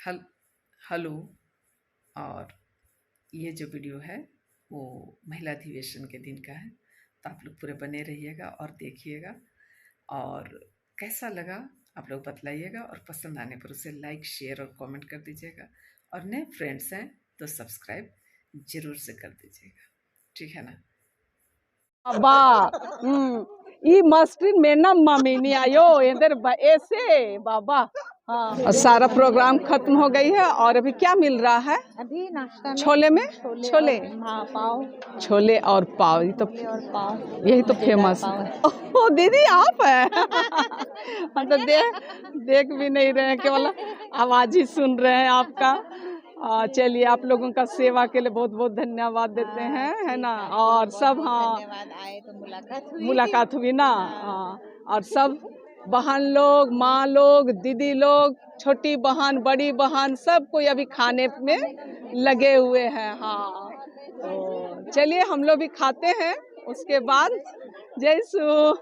हल हेलो। और ये जो वीडियो है वो महिला अधिवेशन के दिन का है, तो आप लोग पूरे बने रहिएगा और देखिएगा। और कैसा लगा आप लोग बतलाइएगा, और पसंद आने पर उसे लाइक शेयर और कमेंट कर दीजिएगा। और नए फ्रेंड्स हैं तो सब्सक्राइब जरूर से कर दीजिएगा, ठीक है ना। बा ई मस्टिन मेनम मम्मी आयो इधर ऐसे बाबा। हाँ, सारा प्रोग्राम खत्म हो गई है और अभी क्या मिल रहा है? अभी नाश्ता में छोले में छोले हाँ पाव, छोले और पाव, ये तो और पाव यही तो फेमस है। ओ दीदी आप है। हम तो देख भी नहीं रहे हैं, केवल आवाज ही सुन रहे हैं आपका। चलिए, आप लोगों का सेवा के लिए बहुत बहुत धन्यवाद देते हैं, है ना। और सब धन्यवाद, आए तो मुलाकात हुई ना। हाँ, और सब बहन लोग, माँ लोग, दीदी लोग, छोटी बहन, बड़ी बहन, सब कोई अभी खाने में लगे हुए हैं। हाँ, तो चलिए हम लोग भी खाते हैं, उसके बाद जैसू।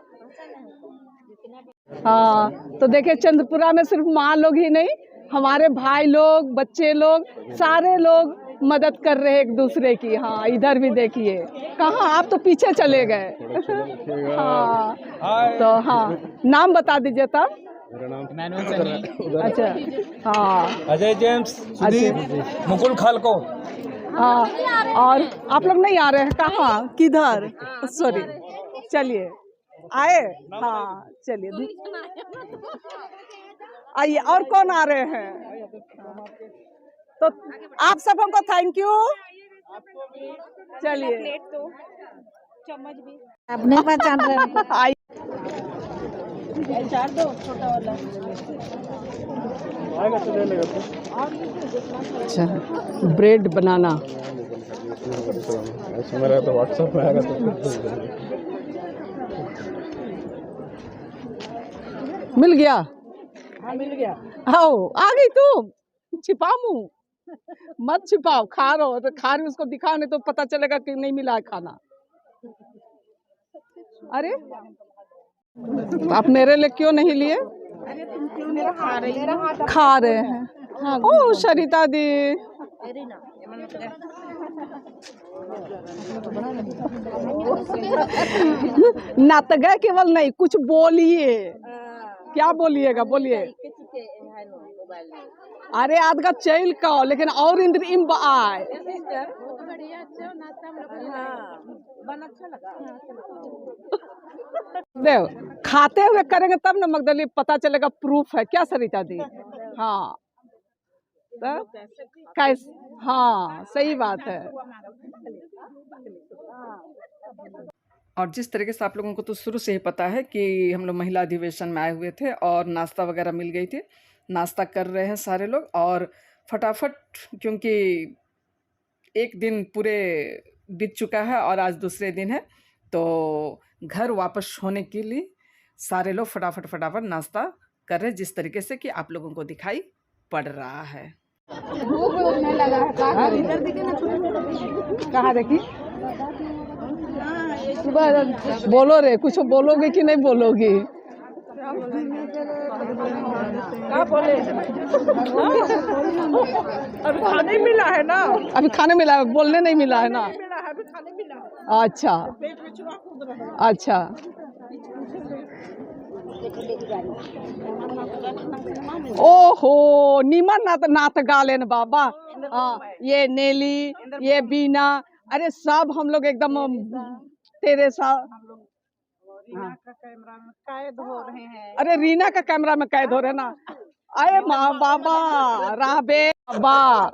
हाँ, तो देखिए चंद्रपुरा में सिर्फ माँ लोग ही नहीं, हमारे भाई लोग, बच्चे लोग, सारे लोग मदद कर रहे हैं एक दूसरे की। हाँ, इधर भी देखिए, कहाँ आप तो पीछे चले गए। हाँ, तो हाँ, नाम बता दीजिए तब। मेरा नाम अच्छा, हाँ, अजय जेम्स, मुकुल खालको। हाँ, और आप लोग नहीं आ रहे हैं? कहाँ, किधर? सॉरी, चलिए आए। हाँ, चलिए आइए। और कौन आ रहे हैं? तो आप सब हमको थैंक यू। चलिए, प्लेट तो चम्मच भी अब नहीं पहचान रहे। आइए। चार दो छोटा वाला। अच्छा, ब्रेड बनाना मेरा तो व्हाट्सएप में आएगा तो मिल गया। हाँ मिल गया। आओ, आ गई तुम। छिपाओ मुँह, मत छिपाओ। खा रहे हो तो खा रही, उसको दिखाओ, नहीं तो पता चलेगा कि नहीं मिला है खाना। अरे, तो आप मेरे लिए क्यों नहीं लिए? अरे तुम क्यों नहीं खा रही? खा रहे हैं। हाँ, ओ सरिता दी, ना तो गए केवल नहीं, कुछ बोलिए। क्या बोलिएगा, बोलिए। अरे आदगा चैल का, लेकिन और इंद्र इम आए। देव खाते हुए करेंगे तब ना मगदली पता चलेगा, प्रूफ है क्या सरिता दी। हाँ, तो कैसे? हाँ, सही बात है। और जिस तरीके से आप लोगों को तो शुरू से ही पता है कि हम लोग महिला अधिवेशन में आए हुए थे और नाश्ता वगैरह मिल गई थी। नाश्ता कर रहे हैं सारे लोग, और फटाफट, क्योंकि एक दिन पूरे बीत चुका है और आज दूसरे दिन है, तो घर वापस होने के लिए सारे लोग फटाफट फटाफट नाश्ता कर रहे हैं, जिस तरीके से कि आप लोगों को दिखाई पड़ रहा है। कहाँ देखी? बोलो रे, कुछ बोलोगे कि नहीं बोलोगी? क्या बोले? अभी खाने मिला है ना। अभी खाने मिला है, बोलने नहीं मिला है ना। अच्छा अच्छा, ओहो नीमन नात गालेन बाबा। हाँ, ये नेली, ये बीना, अरे सब हम लोग एकदम तेरे साथ। रीना का कैमरा में कैद हो रहे हैं। अरे रीना का कैमरा में कैद हो रहे ना। अरे माँ बाबा राबे बा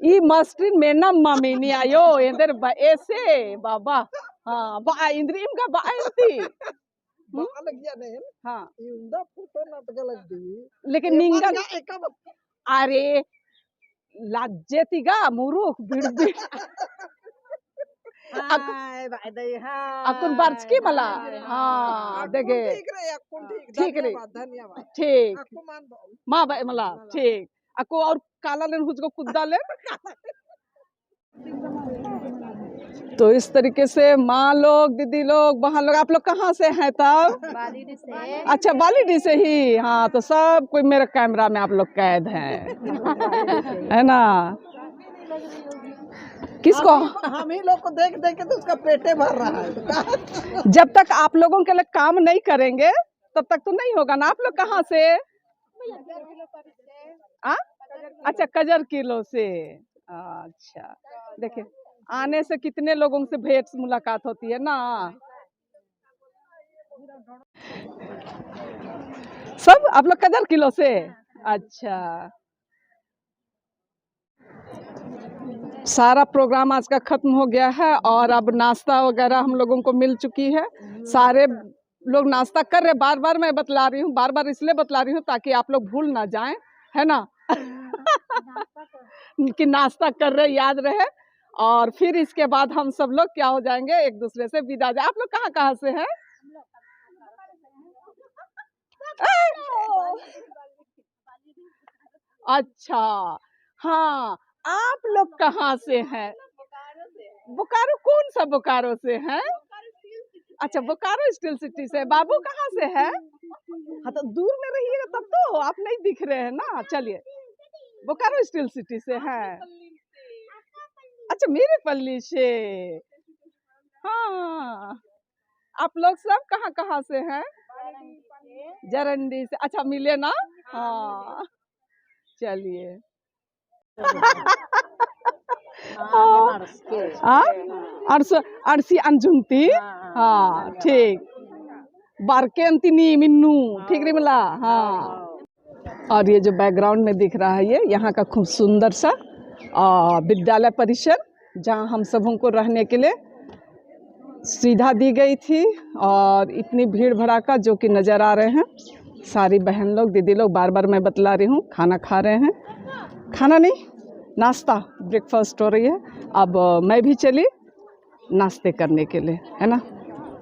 ई मस्टिन मेनम मम्मी नहीं आयो इधर ऐसे बाबा। हाँ, बा इंद्रिम का बाएंती। हाँ, लेकिन निंगन अरे लाजेतिगा मुरुख बिड़बी अकुन बार्च की मला। हाँ देखे, ठीक रे, ठीक माँ भाई मला ठीक। अको और काला लेन हुजको कुद्दा ले। तो इस तरीके से माँ लोग, दीदी लोग, बहन लोग, आप लोग कहाँ से हैं तब? बालीडी से। अच्छा, बालीडी से ही। हाँ, तो सब कोई मेरे कैमरा में आप लोग कैद हैं, है ना? किसको? हम ही लोग को देख देख के तो उसका पेटे भर रहा है। जब तक आप लोगों के लिए काम नहीं करेंगे तब तक तो नहीं होगा ना। आप लोग कहाँ से? आ? अच्छा, कजर किलो से। अच्छा, देखिए आने से कितने लोगों से भेंट मुलाकात होती है ना। सब आप लोग कजर किलो से? अच्छा, सारा प्रोग्राम आज का खत्म हो गया है और अब नाश्ता वगैरह हम लोगों को मिल चुकी है। सारे लोग नाश्ता कर रहे। बार बार मैं बतला रही हूँ, बार बार इसलिए बतला रही हूँ ताकि आप लोग भूल ना जाएं, है ना? कि नाश्ता कर रहे, याद रहे। और फिर इसके बाद हम सब लोग क्या हो जाएंगे, एक दूसरे से विदा जाए। आप लोग कहाँ कहाँ से हैं? अच्छा, हाँ, आप लोग कहाँ से हैं? बोकारो। कौन सा बोकारो से हैं? अच्छा, बोकारो स्टील सिटी से। बाबू कहाँ से है? हाँ, तो दूर में रहिएगा तब तो आप नहीं दिख रहे हैं ना। चलिए, बोकारो स्टील सिटी से हैं। अच्छा, मेरे पल्ली से। हाँ, आप लोग सब कहाँ कहाँ से हैं? जरंडी से। अच्छा, मिले ना? हाँ, चलिए। अरसी अंजुमती। हाँ, ठीक। बारके अंतिनी मिन्नू, ठीक नहीं मिला? हाँ। और ये जो बैकग्राउंड में दिख रहा है, ये यहाँ का खूब सुंदर सा विद्यालय परिसर, जहाँ हम सबों को रहने के लिए सुविधा दी गई थी। और इतनी भीड़ भड़ाका जो कि नज़र आ रहे हैं। सारी बहन लोग, दीदी लोग, बार बार मैं बतला रही हूँ, खाना खा रहे हैं। खाना नहीं, नाश्ता, ब्रेकफास्ट हो रही है। अब मैं भी चली नाश्ते करने के लिए, है ना।